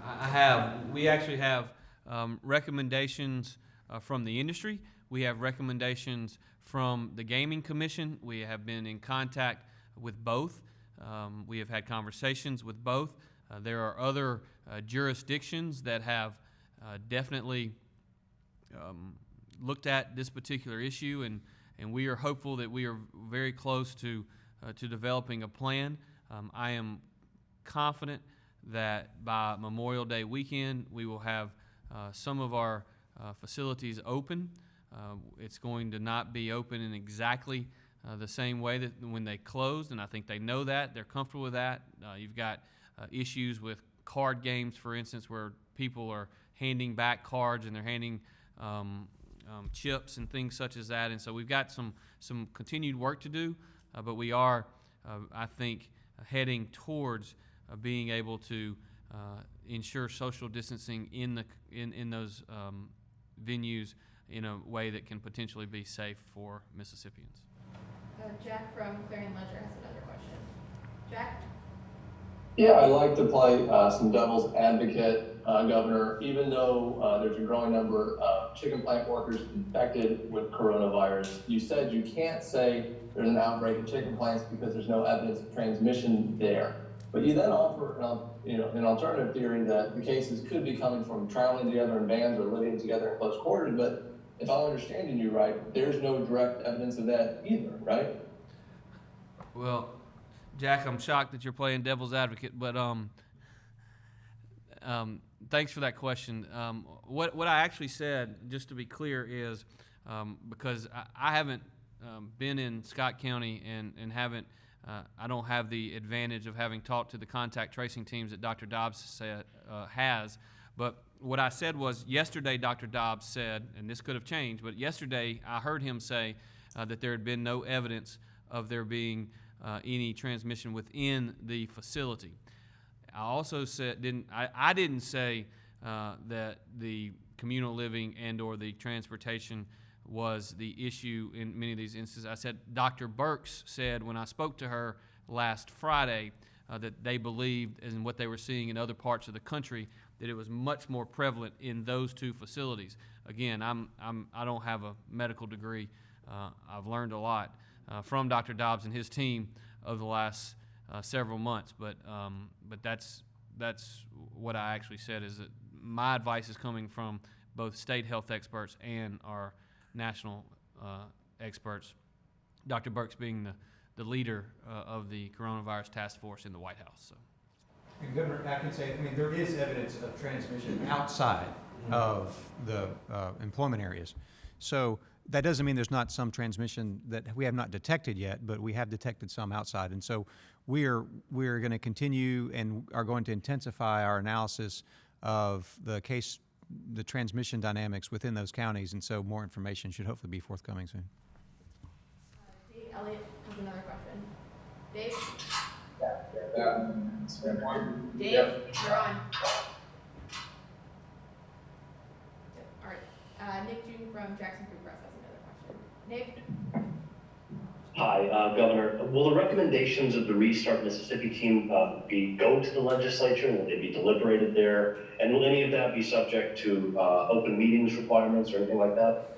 I have. We actually have recommendations from the industry. We have recommendations from the Gaming Commission. We have been in contact with both. We have had conversations with both. There are other jurisdictions that have definitely looked at this particular issue, and we are hopeful that we are very close to developing a plan. I am confident that by Memorial Day weekend, we will have some of our facilities open. It's going to not be open in exactly the same way that when they closed, and I think they know that. They're comfortable with that. You've got issues with card games, for instance, where people are handing back cards and they're handing chips and things such as that. And so we've got some continued work to do, but we are, I think, heading towards being able to ensure social distancing in those venues in a way that can potentially be safe for Mississippians. Jack from Clarion Ledger has another question. Jack? Yeah, I like to play some devil's advocate, Governor. Even though there's a growing number of chicken plant workers infected with coronavirus, you said you can't say there's an outbreak of chicken plants because there's no evidence of transmission there. But you then offer an alternative theory that the cases could be coming from traveling together in vans or living together in close quarters. But if I'm understanding you right, there's no direct evidence of that either, right? Well, Jack, I'm shocked that you're playing devil's advocate, but thanks for that question. What I actually said, just to be clear, is because I haven't been in Scott County and haven't, I don't have the advantage of having talked to the contact tracing teams that Dr. Dobbs has. But what I said was yesterday Dr. Dobbs said, and this could have changed, but yesterday I heard him say that there had been no evidence of there being any transmission within the facility. I also said I didn't say that the communal living and or the transportation was the issue in many of these instances. I said Dr. Burks said when I spoke to her last Friday that they believed, and what they were seeing in other parts of the country, that it was much more prevalent in those two facilities. Again, I don't have a medical degree. I've learned a lot from Dr. Dobbs and his team over the last several months, but that's what I actually said, is that my advice is coming from both state health experts and our national experts, Dr. Burks being the leader of the coronavirus task force in the White House. So. And Governor, I can say, I mean, there is evidence of transmission outside Of the employment areas. So that doesn't mean there's not some transmission that we have not detected yet, but we have detected some outside. And so we're going to continue and are going to intensify our analysis of the transmission dynamics within those counties. And so more information should hopefully be forthcoming soon. Dave Elliott has another question. Dave? Dave, you're on. All right. Nick June from Jackson Free Press has another question. Nick? Hi, Governor. Will the recommendations of the Restart Mississippi team go to the legislature? Will they be deliberated there? And will any of that be subject to open meetings requirements or anything like that?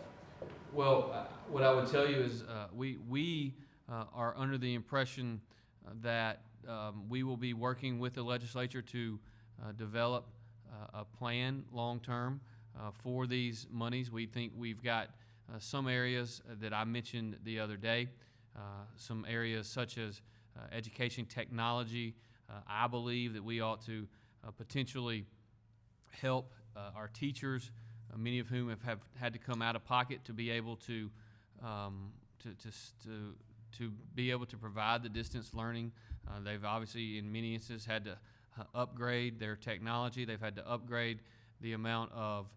Well, what I would tell you is we are under the impression that we will be working with the legislature to develop a plan long-term for these monies. We think we've got some areas that I mentioned the other day, some areas such as education technology. I believe that we ought to potentially help our teachers, many of whom have had to come out of pocket to be able to be able to provide the distance learning. They've obviously, in many instances, had to upgrade their technology. They've had to upgrade the amount of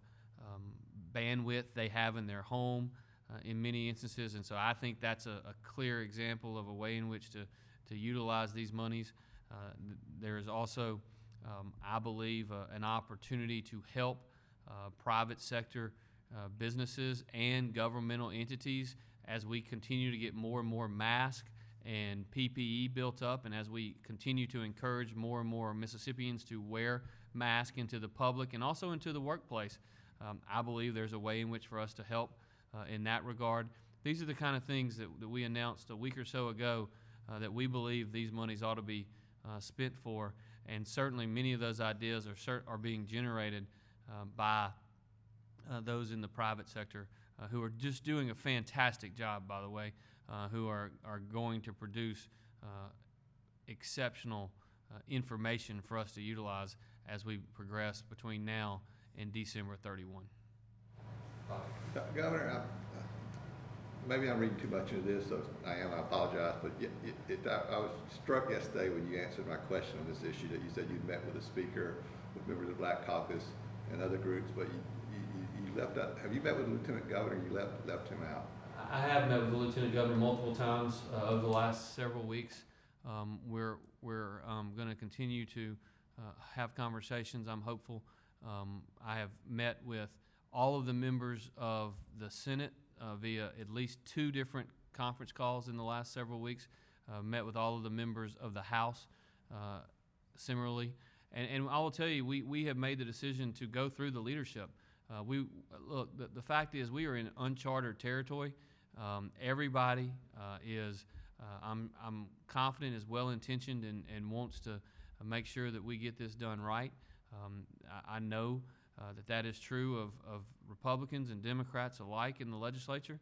bandwidth they have in their home in many instances. And so I think that's a clear example of a way in which to utilize these monies. There is also, I believe, an opportunity to help private sector businesses and governmental entities as we continue to get more and more masks and PPE built up, and as we continue to encourage more and more Mississippians to wear masks into the public and also into the workplace. I believe there's a way in which for us to help in that regard. These are the kind of things that we announced a week or so ago that we believe these monies ought to be spent for, and certainly many of those ideas are being generated by those in the private sector who are just doing a fantastic job, by the way, who are going to produce exceptional information for us to utilize as we progress between now and December 31. Governor, maybe I'm reading too much into this, so I apologize, but I was struck yesterday when you answered my question on this issue that you said you'd met with the speaker, with members of the Black Caucus and other groups, but you left out. Have you met with the Lieutenant Governor? You left him out. I have met with the Lieutenant Governor multiple times over the last several weeks. We're going to continue to have conversations. I'm hopeful. I have met with all of the members of the Senate via at least 2 different conference calls in the last several weeks. Met with all of the members of the House similarly. And I will tell you, we have made the decision to go through the leadership. The fact is we are in uncharted territory. Everybody is, I'm confident, is well-intentioned and wants to make sure that we get this done right. I know that is true of Republicans and Democrats alike in the legislature,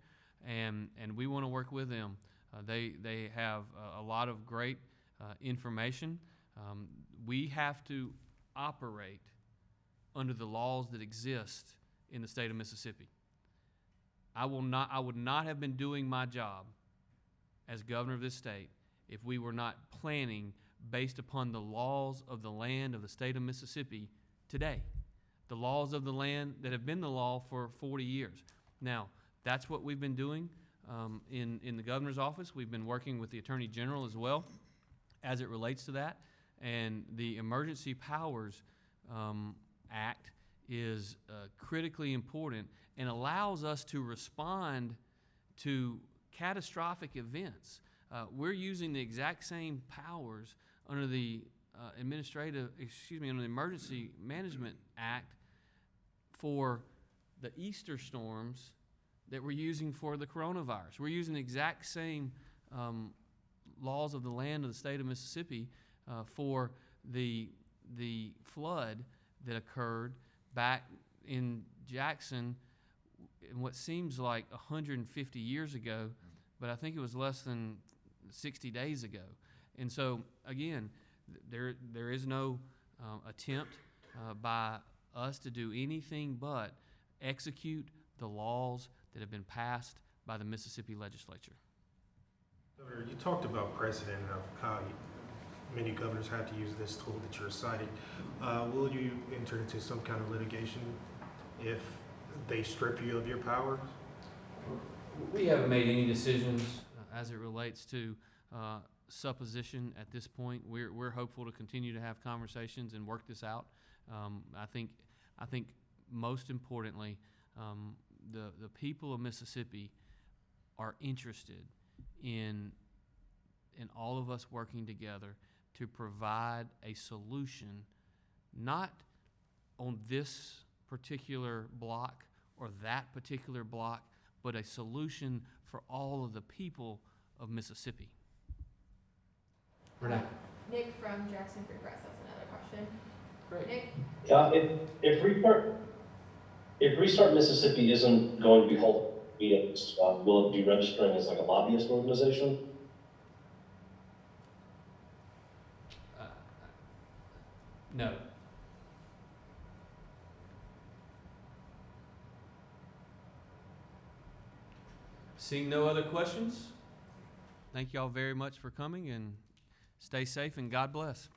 and we want to work with them. They have a lot of great information. We have to operate under the laws that exist in the state of Mississippi. I would not have been doing my job as governor of this state if we were not planning based upon the laws of the land of the state of Mississippi today. The laws of the land that have been the law for 40 years. Now, that's what we've been doing in the governor's office. We've been working with the Attorney General as well as it relates to that. And the Emergency Powers Act is critically important and allows us to respond to catastrophic events. We're using the exact same powers under the under the Emergency Management Act for the Easter storms that we're using for the coronavirus. We're using the exact same laws of the land of the state of Mississippi for the flood that occurred back in Jackson in what seems like 150 years ago, but I think it was less than 60 days ago. And so, again, there is no attempt by us to do anything but execute the laws that have been passed by the Mississippi legislature. Governor, you talked about precedent of how many governors had to use this tool that you're citing. Will you enter into some kind of litigation if they strip you of your power? We haven't made any decisions as it relates to supposition at this point. We're hopeful to continue to have conversations and work this out. I think most importantly, the people of Mississippi are interested in all of us working together to provide a solution, not on this particular block or that particular block, but a solution for all of the people of Mississippi. Renee. Nick from Jackson Free Press has another question. Great. Nick? If Restart Mississippi isn't going to be holding meetings, will it be registering as like a lobbyist organization? No. Seeing no other questions, thank you all very much for coming, and stay safe and God bless.